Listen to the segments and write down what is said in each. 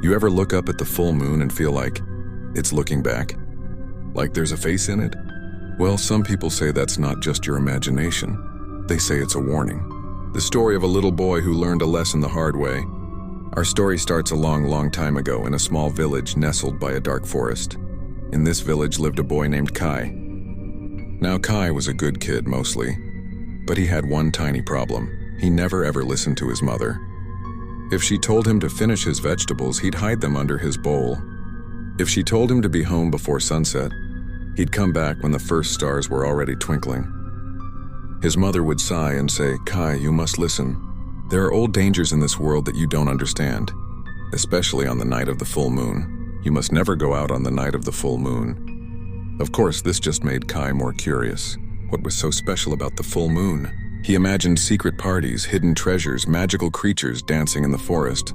You ever look up at the full moon and feel like it's looking back? Like there's a face in it? Well, some people say that's not just your imagination. They say it's a warning. The story of a little boy who learned a lesson the hard way. Our story starts a long, long time ago in a small village nestled by a dark forest. In this village lived a boy named Kai. Now, Kai was a good kid mostly, but he had one tiny problem. He never ever listened to his mother. If she told him to finish his vegetables, he'd hide them under his bowl. If she told him to be home before sunset, he'd come back when the first stars were already twinkling. His mother would sigh and say, "Kai, you must listen. There are old dangers in this world that you don't understand, especially on the night of the full moon. You must never go out on the night of the full moon." Of course, this just made Kai more curious. What was so special about the full moon? He imagined secret parties, hidden treasures, magical creatures dancing in the forest.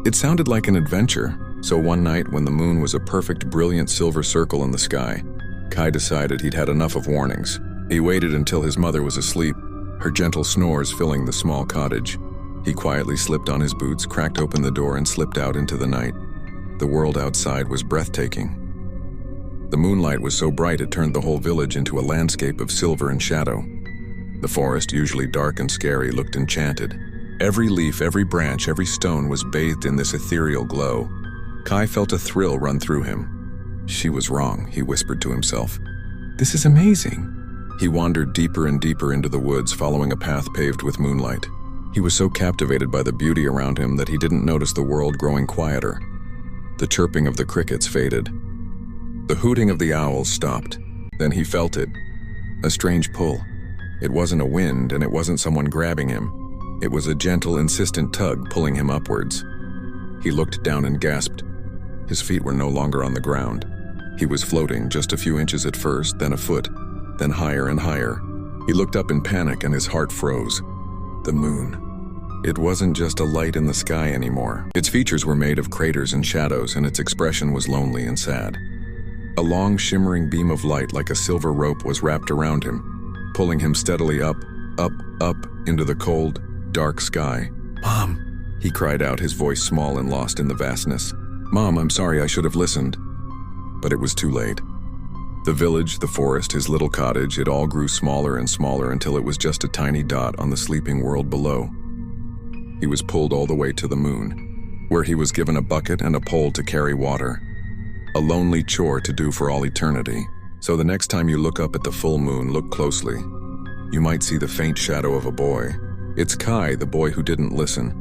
It sounded like an adventure, so one night when the moon was a perfect, brilliant silver circle in the sky, Kai decided he'd had enough of warnings. He waited until his mother was asleep, her gentle snores filling the small cottage. He quietly slipped on his boots, cracked open the door, and slipped out into the night. The world outside was breathtaking. The moonlight was so bright it turned the whole village into a landscape of silver and shadow. The forest, usually dark and scary, looked enchanted. Every leaf, every branch, every stone was bathed in this ethereal glow. Kai felt a thrill run through him. She was wrong, he whispered to himself. This is amazing. He wandered deeper and deeper into the woods, following a path paved with moonlight. He was so captivated by the beauty around him that he didn't notice the world growing quieter. The chirping of the crickets faded. The hooting of the owls stopped. Then he felt it. A strange pull. It wasn't a wind, and it wasn't someone grabbing him. It was a gentle, insistent tug pulling him upwards. He looked down and gasped. His feet were no longer on the ground. He was floating, just a few inches at first, then a foot, then higher and higher. He looked up in panic and his heart froze. The moon. It wasn't just a light in the sky anymore. Its features were made of craters and shadows, and its expression was lonely and sad. A long, shimmering beam of light like a silver rope was wrapped around him, pulling him steadily up, up, up into the cold, dark sky. "Mom," he cried out, his voice small and lost in the vastness. "Mom, I'm sorry, I should have listened." But it was too late. The village, the forest, his little cottage, it all grew smaller and smaller until it was just a tiny dot on the sleeping world below. He was pulled all the way to the moon, where he was given a bucket and a pole to carry water. A lonely chore to do for all eternity. So the next time you look up at the full moon, look closely. You might see the faint shadow of a boy. It's Kai, the boy who didn't listen.